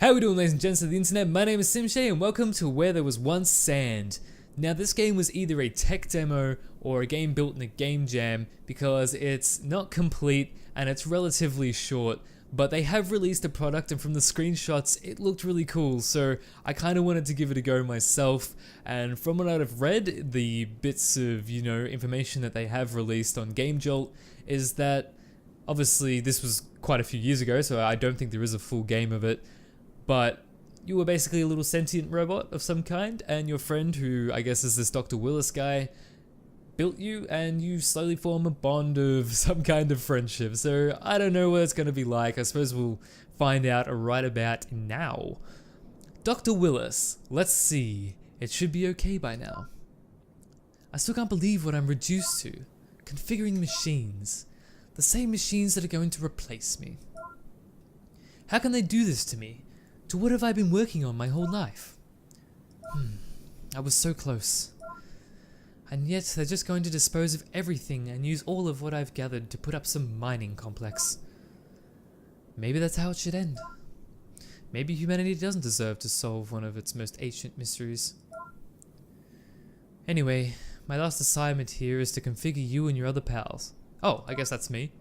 How we doing, ladies and gents of the internet? My name is Simzje and welcome to Where There Was Once Sand. Now this game was either a tech demo or a game built in a game jam because it's not complete and it's relatively short, but they have released a product and from the screenshots it looked really cool, so I kind of wanted to give it a go myself. And from what I've read, the bits of, information that they have released on Game Jolt is that obviously this was quite a few years ago, so I don't think there is a full game of it. But you were basically a little sentient robot of some kind, and your friend, who I guess is this Dr. Willis guy, built you, and you slowly form a bond of some kind of friendship. So I don't know what it's going to be like. I suppose we'll find out right about now. Dr. Willis, let's see. It should be okay by now. I still can't believe what I'm reduced to. Configuring machines. The same machines that are going to replace me. How can they do this to me? To what have I been working on my whole life? I was so close. And yet they're just going to dispose of everything and use all of what I've gathered to put up some mining complex. Maybe that's how it should end. Maybe humanity doesn't deserve to solve one of its most ancient mysteries. Anyway, my last assignment here is to configure you and your other pals. Oh, I guess that's me.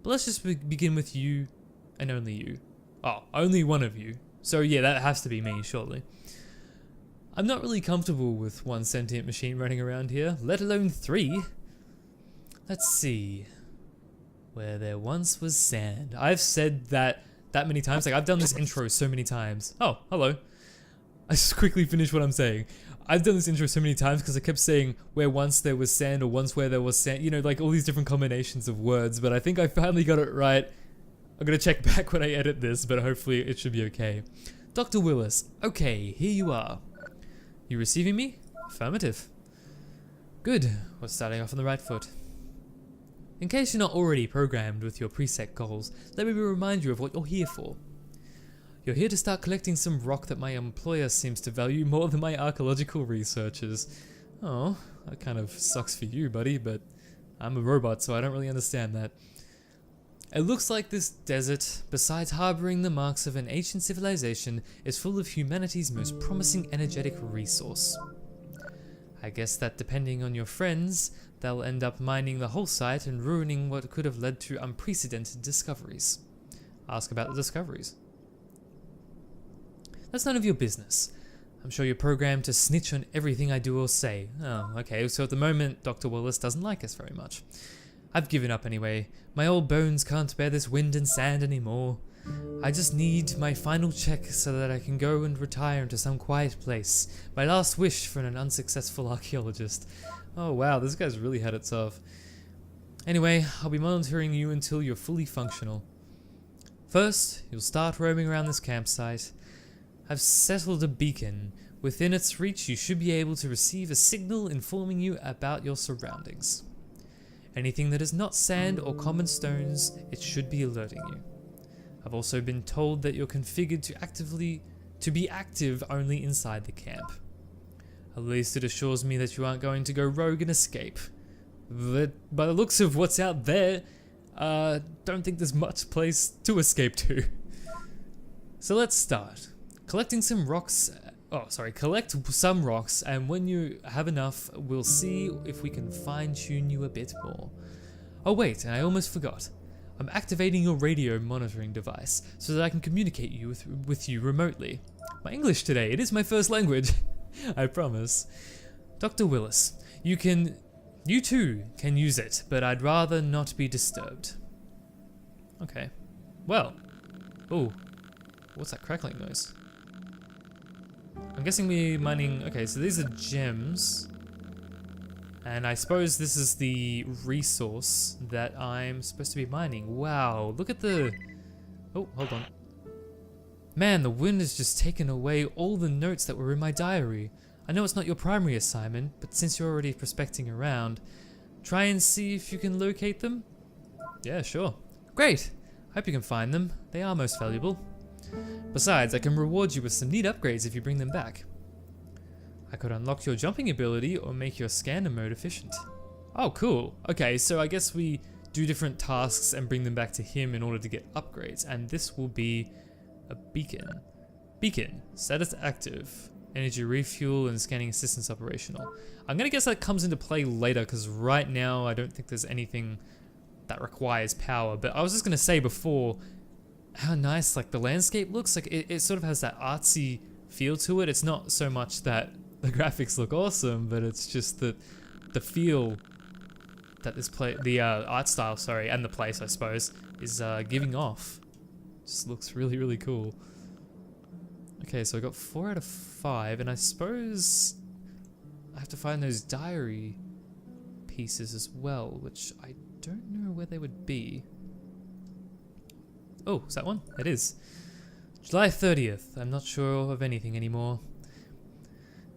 But let's just begin with you and only you. Oh, only one of you. So yeah, that has to be me, surely. I'm not really comfortable with one sentient machine running around here, let alone 3. Let's see. Where there once was sand. I've said that many times, like I've done this intro so many times. Oh, hello. I just quickly finished what I'm saying. I've done this intro so many times because I kept saying where once there was sand or once where there was sand, like all these different combinations of words, but I think I finally got it right. I'm gonna check back when I edit this, but hopefully it should be okay. Dr. Willis, okay, here you are. You receiving me? Affirmative. Good, we're starting off on the right foot. In case you're not already programmed with your preset goals, let me remind you of what you're here for. You're here to start collecting some rock that my employer seems to value more than my archaeological researchers. Oh, that kind of sucks for you, buddy, but I'm a robot, so I don't really understand that. It looks like this desert, besides harboring the marks of an ancient civilization, is full of humanity's most promising energetic resource. I guess that depending on your friends, they'll end up mining the whole site and ruining what could have led to unprecedented discoveries. Ask about the discoveries. That's none of your business. I'm sure you're programmed to snitch on everything I do or say. Oh, okay, so at the moment, Dr. Willis doesn't like us very much. I've given up anyway. My old bones can't bear this wind and sand anymore. I just need my final check so that I can go and retire into some quiet place. My last wish for an unsuccessful archaeologist. Oh wow, this guy's really had it tough. Anyway, I'll be monitoring you until you're fully functional. First, you'll start roaming around this campsite. I've settled a beacon. Within its reach, you should be able to receive a signal informing you about your surroundings. Anything that is not sand or common stones, it should be alerting you. I've also been told that you're configured to be active only inside the camp. At least it assures me that you aren't going to go rogue and escape. But by the looks of what's out there, don't think there's much place to escape to. So let's start. Collect some rocks, and when you have enough, we'll see if we can fine-tune you a bit more. Oh wait, and I almost forgot. I'm activating your radio monitoring device so that I can communicate with you remotely. My English today, it is my first language, I promise. Dr. Willis, you too can use it, but I'd rather not be disturbed. Okay, well, oh, what's that crackling noise? I'm guessing we're mining, okay, so these are gems, and I suppose this is the resource that I'm supposed to be mining. Wow, look at the, oh, hold on. Man, the wind has just taken away all the notes that were in my diary. I know it's not your primary assignment, but since you're already prospecting around, try and see if you can locate them? Yeah, sure. Great, hope you can find them. They are most valuable. Besides, I can reward you with some neat upgrades if you bring them back. I could unlock your jumping ability or make your scanner mode efficient. Oh, cool. Okay, so I guess we do different tasks and bring them back to him in order to get upgrades, and this will be a beacon. Beacon, status active. Energy refuel and scanning assistance operational. I'm gonna guess that comes into play later because right now I don't think there's anything that requires power. But I was just gonna say before, how nice like the landscape looks. Like it sort of has that artsy feel to it. It's not so much that the graphics look awesome, but it's just that the feel that this the art style, sorry, and the place I suppose is giving off. Just looks really, really cool. Okay, so I got 4 out of 5, and I suppose I have to find those diary pieces as well, which I don't know where they would be. Oh, is that one? It is. July 30th. I'm not sure of anything anymore.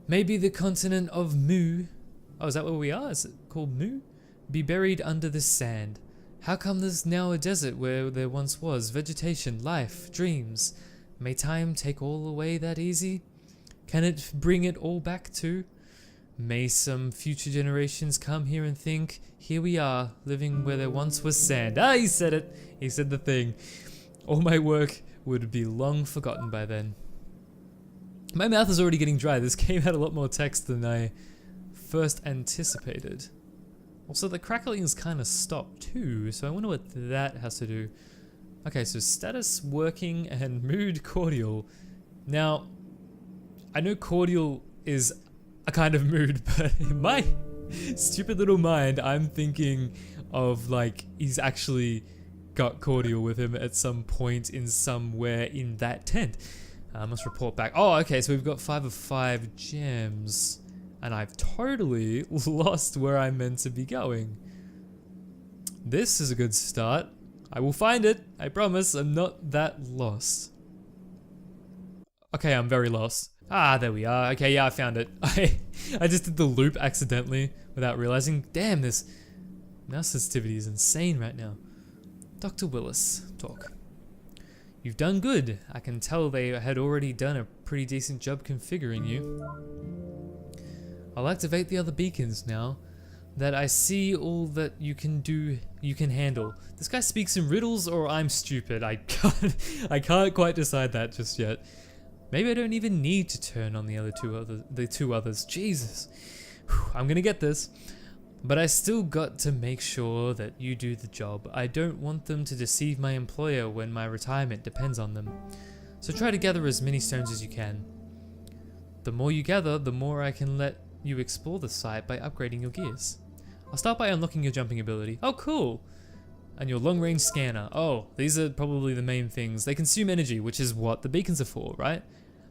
Maybe the continent of Mu. Oh, is that where we are? Is it called Mu? Be buried under this sand. How come there's now a desert where there once was vegetation, life, dreams? May time take all away that easy? Can it bring it all back too? May some future generations come here and think, here we are, living where there once was sand. Ah, he said it. He said the thing. All my work would be long forgotten by then. My mouth is already getting dry. This game had a lot more text than I first anticipated. Also, the crackling's kind of stopped too, so I wonder what that has to do. Okay, so status working and mood cordial. Now, I know cordial is a kind of mood, but in my stupid little mind, I'm thinking of like he's actually got cordial with him at some point in somewhere in that tent. I must report back. Oh, okay, so we've got 5 of 5 gems. And I've totally lost where I'm meant to be going. This is a good start. I will find it. I promise I'm not that lost. Okay, I'm very lost. Ah, there we are. Okay, yeah, I found it. I just did the loop accidentally without realizing. Damn, this mouse sensitivity is insane right now. Dr. Willis, talk. You've done good. I can tell they had already done a pretty decent job configuring you. I'll activate the other beacons now that I see all that you can do, you can handle. This guy speaks in riddles or I'm stupid. I can't quite decide that just yet. Maybe I don't even need to turn on the two others. Jesus. Whew, I'm gonna get this. But I still got to make sure that you do the job. I don't want them to deceive my employer when my retirement depends on them. So try to gather as many stones as you can. The more you gather, the more I can let you explore the site by upgrading your gears. I'll start by unlocking your jumping ability. Oh, cool! And your long-range scanner. Oh, these are probably the main things. They consume energy, which is what the beacons are for, right?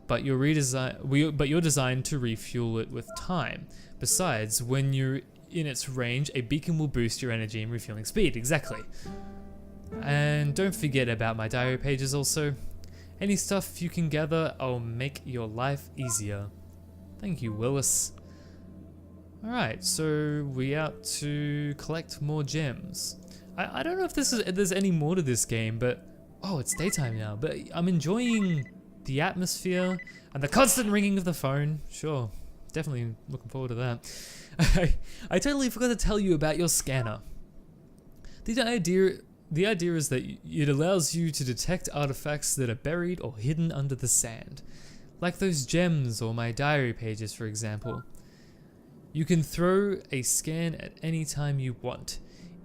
But you're designed to refuel it with time. Besides, when you're in its range, a beacon will boost your energy and refueling speed. Exactly. And don't forget about my diary pages also. Any stuff you can gather, I'll make your life easier. Thank you, Willis. Alright, so we out to collect more gems. I don't know if there's any more to this game, but oh, it's daytime now. But I'm enjoying the atmosphere and the constant ringing of the phone. Sure, definitely looking forward to that. I totally forgot to tell you about your scanner. The idea is that it allows you to detect artifacts that are buried or hidden under the sand, like those gems or my diary pages, for example. You can throw a scan at any time you want,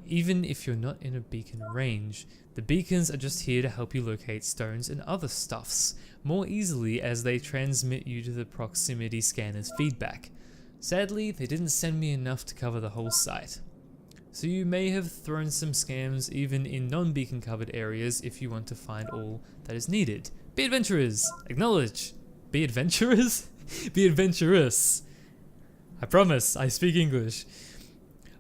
even if you're not in a beacon range. The beacons are just here to help you locate stones and other stuffs more easily as they transmit you to the proximity scanner's feedback. Sadly, they didn't send me enough to cover the whole site. So you may have thrown some scams even in non-beacon covered areas if you want to find all that is needed. Be adventurers! Acknowledge! Be adventurers? Be adventurous! I promise, I speak English.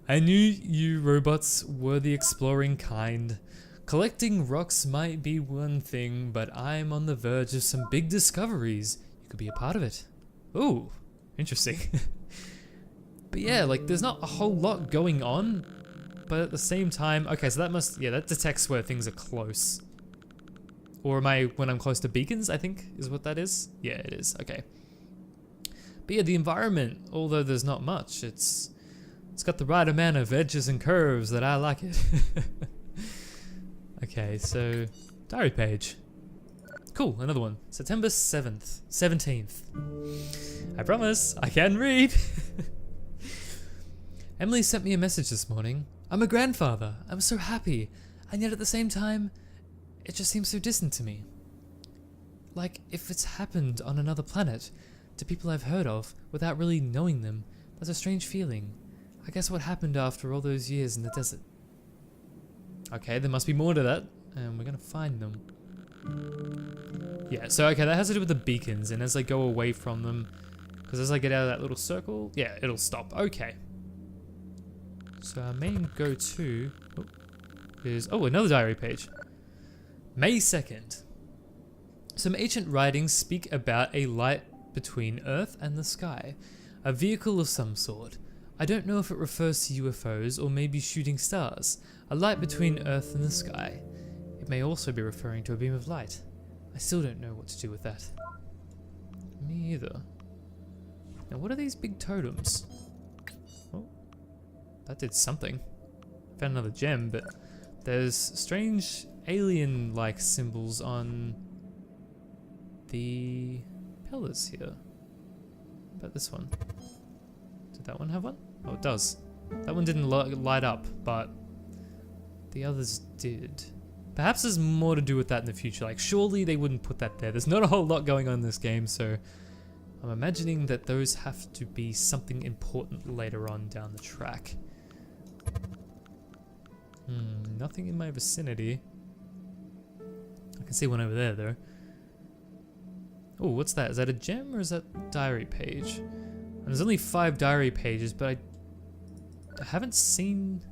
I knew you robots were the exploring kind. Collecting rocks might be one thing, but I'm on the verge of some big discoveries. You could be a part of it. Ooh, interesting. But yeah, like there's not a whole lot going on, but at the same time, okay, so that detects where things are close. Or am I when I'm close to beacons, I think is what that is? Yeah, it is, okay. But yeah, the environment, although there's not much, it's got the right amount of edges and curves that I like it. Okay, so diary page. Cool, another one. September 7th. 17th. I promise, I can read. Emily sent me a message this morning. I'm a grandfather. I'm so happy. And yet at the same time, it just seems so distant to me. Like, if it's happened on another planet, to people I've heard of, without really knowing them, that's a strange feeling. I guess what happened after all those years in the desert. Okay, there must be more to that, and we're gonna find them. Yeah, so okay, that has to do with the beacons, and as I go away from them, because as I get out of that little circle, yeah, it'll stop. Okay. So our main go-to is, another diary page. May 2nd. Some ancient writings speak about a light between Earth and the sky, a vehicle of some sort. I don't know if it refers to UFOs or maybe shooting stars, a light between Earth and the sky. It may also be referring to a beam of light. I still don't know what to do with that. Me either. Now what are these big totems? Oh, that did something. Found another gem, but there's strange alien-like symbols on the pillars here. What about this one? Did that one have one? Oh, it does. That one didn't light up, but the others did. Perhaps there's more to do with that in the future. Like, surely they wouldn't put that there. There's not a whole lot going on in this game, so I'm imagining that those have to be something important later on down the track. Nothing in my vicinity. I can see one over there, though. Oh, what's that? Is that a gem or is that diary page? And there's only 5 diary pages, but I haven't seen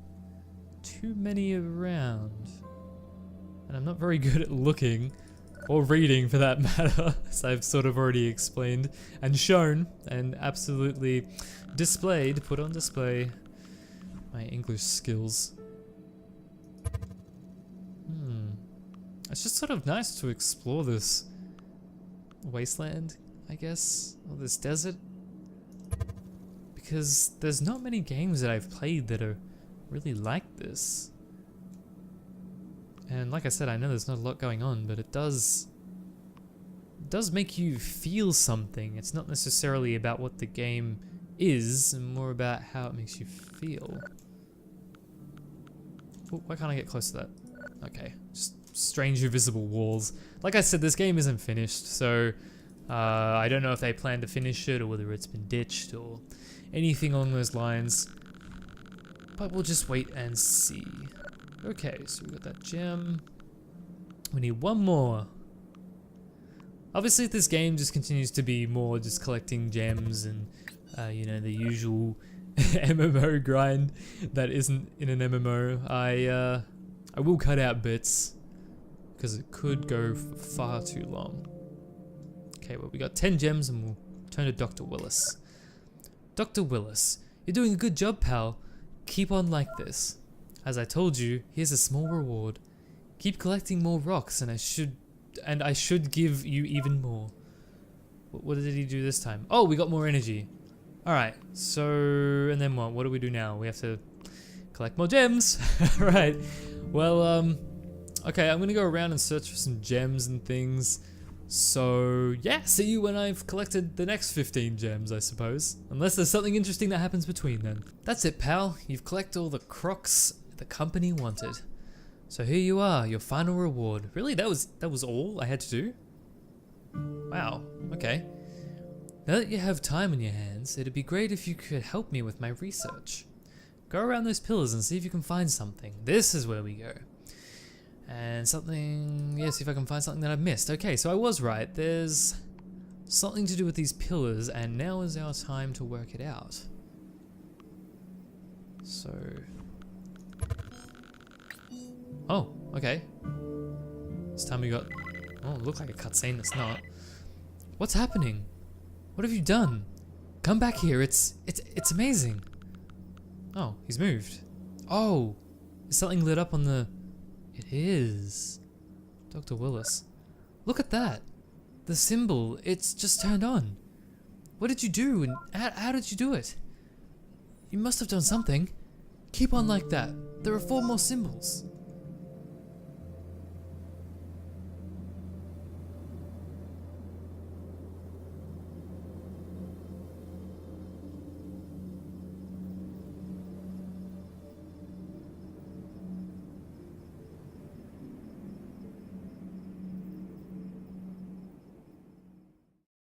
too many around. And I'm not very good at looking, or reading for that matter, as I've sort of already explained and shown and absolutely displayed, put on display, my English skills. It's just sort of nice to explore this wasteland, I guess, or this desert, because there's not many games that I've played that are really like this. And like I said, I know there's not a lot going on, but it does make you feel something. It's not necessarily about what the game is, and more about how it makes you feel. Oh, why can't I get close to that? Okay, just strange invisible walls. Like I said, this game isn't finished, so I don't know if they plan to finish it or whether it's been ditched or anything along those lines. But we'll just wait and see. Okay, so we got that gem. We need one more. Obviously, this game just continues to be more just collecting gems and, you know, the usual MMO grind that isn't in an MMO. I will cut out bits because it could go far too long. Okay, well, we got 10 gems and we'll turn to Dr. Willis. Dr. Willis, you're doing a good job, pal. Keep on like this. As I told you, here's a small reward. Keep collecting more rocks and I should give you even more. What did he do this time? Oh, we got more energy. Alright, so, and then what? What do we do now? We have to collect more gems. Right. Well, okay, I'm gonna go around and search for some gems and things. So, yeah, see you when I've collected the next 15 gems, I suppose. Unless there's something interesting that happens between then. That's it, pal. You've collected all the crocs the company wanted. So here you are, your final reward. Really, that was all I had to do? Wow, okay. Now that you have time on your hands, it'd be great if you could help me with my research. Go around those pillars and see if you can find something. This is where we go. And something, yeah, see if I can find something that I've missed. Okay, so I was right. There's something to do with these pillars, and now is our time to work it out. So, oh, okay. This time we got, oh, it looked like a cutscene, it's not. What's happening? What have you done? Come back here, it's amazing. Oh, he's moved. Oh, is something lit up on the... It is. Dr. Willis. Look at that. The symbol, it's just turned on. What did you do and how did you do it? You must have done something. Keep on like that. There are 4 more symbols.